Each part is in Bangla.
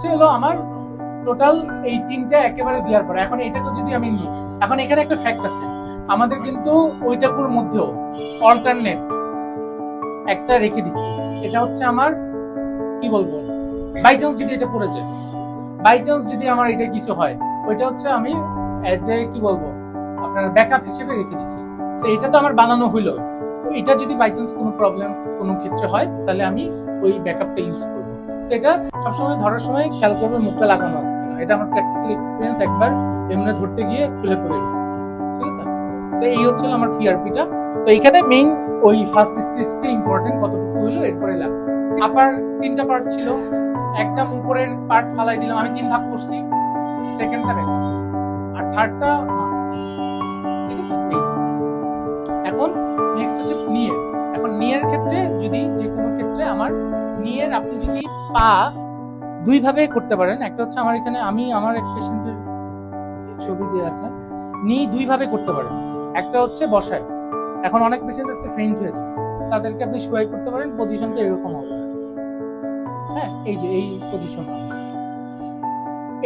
হচ্ছে হলো আমার টোটাল এই তিনটা একেবারে দেওয়ার পরে এখন এটাকে যদি আমি নিই, এখন এখানে একটা ফ্যাক্ট আছে, আমাদের কিন্তু ওইটাকুর মধ্যেও অল্টারনেট একটা রেখে দিছি। এটা হচ্ছে আমার কি বলবো, বাই চান্স যদি এটা পড়ে যায়, বাই চান্স যদি আমার এটা কিছু হয়, ওইটা হচ্ছে আমি অ্যাজ এ কি বলবো আপনার ব্যাকআপ হিসেবে রেখে দিছি। তো এটা তো আমার বানানো হইলো, এটা যদি বাই চান্স কোনো প্রবলেম কোনো ক্ষেত্রে হয় তাহলে আমি ওই ব্যাকআপটা ইউজ করবো। তো এটা সবসময় ধরার সময় খেয়াল করবে মুখটা লাগানো আছে কিনা। এটা আমার প্র্যাকটিক্যাল এক্সপিরিয়েন্স, একবার এমনি ধরতে গিয়ে খুলে পড়ে গেছে। ঠিক আছে, তো এই হচ্ছে আমার পিআরপিটা। তো এখানে মেইন ওই ফার্স্ট স্টেজটা ইম্পর্টেন্ট, কতটুকু হইলো এরপরে লাগ আপার তিনটা পার্ট ছিল, একদম উপরের পার্ট ফালাই দিলাম, আমি 3 ভাগ করছি, সেকেন্ডটা ব্যাক আর থার্ডটা মাস্ট। ঠিক আছে, এই এখন নেক্সট হচ্ছে নিয়ে। এখন নিয়ের ক্ষেত্রে যদি যে কোনো ক্ষেত্রে আমার নিয়ের আপনি যদি পা দুই ভাবে করতে পারেন, একটা হচ্ছে আমার এখানে আমি আমার এক পেশেন্টের ছবি দিয়ে আছে, নি দুই ভাবে করতে পারেন। একটা হচ্ছে বসায়, এখন অনেক পেশেন্ট আছে ফেইন্ট হয়ে যায়, তাদেরকে আপনি শুয়াই করতে পারেন, পজিশনটা এরকম হবে। হ্যাঁ, এই যে এই পজিশন,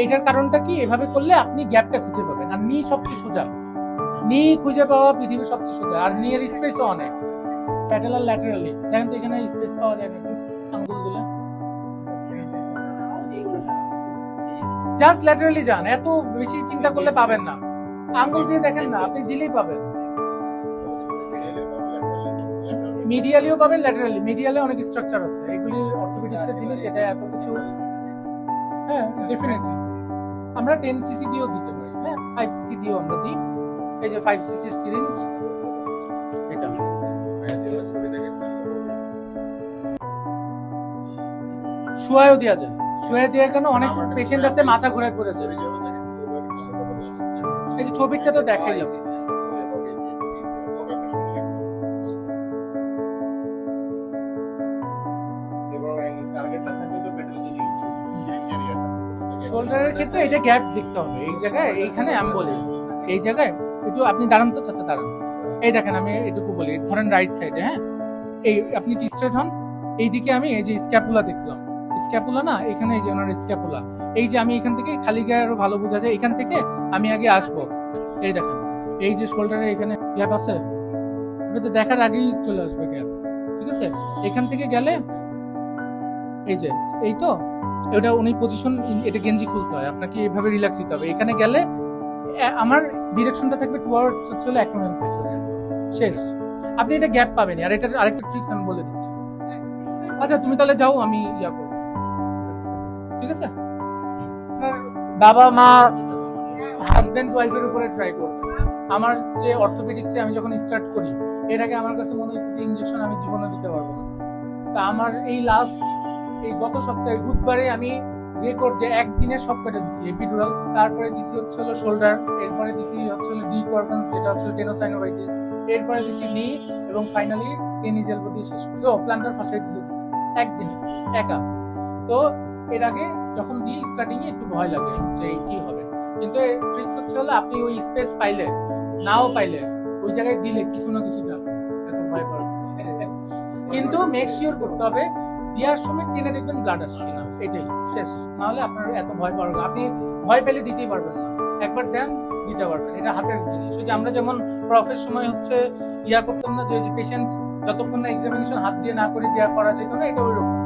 এইটার কারণটা কি, এভাবে করলে আপনি গ্যাপটা খুঁজে পাবেন। আর নি সবচেয়ে সোজা, নি খুঁজে পাওয়া পৃথিবীর সবচেয়ে সোজা, আর নিয়ের স্পেসও অনেক। প্যাটেলার ল্যাটারালি দেখেন তো এখানে স্পেস পাওয়া যায় নাকি, আঙ্গুল দিলে জাস্ট ল্যাটারালি যান, এত বেশি চিন্তা করলে পাবেন না। আঙ্গুল দিয়ে দেখেন না, আপনি দিলেই পাবেন। মিডিয়ালিও পাবেন, ল্যাটারালি। মিডিয়ালে অনেক স্ট্রাকচার আছে, এগুলি অর্থোপেডিক্স এর জিনিস, এটা এত কিছু। হ্যাঁ ডেফিনেটলি আমরা 10 সিসি দিয়েও দিতে পারি, হ্যাঁ 5 সিসি দিয়েও আমরা দিই। এই যে 5 সিসির সিরিঞ্জ, এটা শুয়ায়ও দেওয়া যায়। শুয়ে দেওয়ার কারণে অনেক পেশেন্ট আছে মাথা ঘুরায় পড়ে যায়। এই যে ছবিটা তো দেখাইলাম, শোল্ডারের ক্ষেত্রে এটা গ্যাপ দেখতে হবে, এই জায়গায় এইখানে আমি বলি এই জায়গায় একটু আপনি দাঁড়ান তো, চাচা দাঁড়ান। এই দেখেন আমি এটুকু বলি, ধরেন রাইট সাইডে, হ্যাঁ এই আপনি স্ট্রেট হন, এইদিকে আমি এই যে স্ক্যাপুলা দেখলাম, স্ক্যাপুলা না এখানে, এই যে ওনার স্ক্যাপুলা, এই যে আমি এখান থেকে খালি গায়ে আরো ভালো বোঝা যায়, এখান থেকে আমি আগে আসবো। এই দেখেন এই যে শোল্ডারে এখানে গ্যাপ আছে, এটা তো দেখার আগেই চলে আসবে গ্যাপ। ঠিক আছে, এখান থেকে গেলে এই যে এই তো এটা উনি পজিশন, এটা গেঞ্জি খুলতে হয় আপনাকে, এইভাবে রিল্যাক্স হতে হবে। এখানে গেলে আমার ডিরেকশনটা থাকবে টুয়ার্ডস হচ্ছে হলো অ্যাক্রোনিয়াম প্রসেস, শেষ। আপনি এটা গ্যাপ পাবেন। আর এটার আরেকটা ট্রিক্স আমি বলে দিচ্ছি। আচ্ছা তুমি তাহলে যাও, আমি ইয়া করব। ঠিক আছে, বাবা মা হাজবেন্ড ওয়াইফের উপরে ট্রাই করবে। আমার যে অর্থোপেডিক্সে আমি যখন স্টার্ট করি, এর আগে আমার কাছে মনে হয়েছে যে ইনজেকশন আমি জীবনে দিতে পারবো না। তা আমার এই লাস্ট এই গত সপ্তাহে বুধবারে আমি রেকর্ড যে একদিনে সব কেটে দিছি। এপিডুরাল, তারপরে দিছি হচ্ছে হলো শোল্ডার, এরপরে দিছি হচ্ছে হলো ডি কোয়ারভেন্স যেটা হচ্ছে টেনোসাইনোভাইটিস, এরপরে দিছি নি, এবং ফাইনালি টেনিস এলবো দিয়ে শেষ করছি। ও প্ল্যান্টার ফাসিয়াইটিসও দিছি একদিনে একা। তো এর আগে যখন দিই স্টার্টিং এ একটু ভয় লাগে যে কি হবে, কিন্তু ট্রিক্স হচ্ছে হলো আপনি ওই স্পেস পাইলে নাও পাইলে ওই জায়গায় দিলে কিছু না কিছু যাবে, এত ভয় পাওয়ার কিছু নেই। কিন্তু মেক শিওর করতে হবে দেওয়ার সময় টেনে দেখবেন ব্লাড আসে কিনা, এটাই শেষ। নাহলে আপনার এত ভয় পাওয়ার, আপনি ভয় পেলে দিতেই পারবেন না, একবার দেন দিতে পারবেন, এটা হাতের জিনিস। ওই যে আমরা যেমন প্রফের সময় হচ্ছে ইয়া করতাম না, যে পেশেন্ট যতক্ষণ না এক্সামিনেশন হাত দিয়ে না করে দেওয়া করা যেত না, এটা ওই রকম।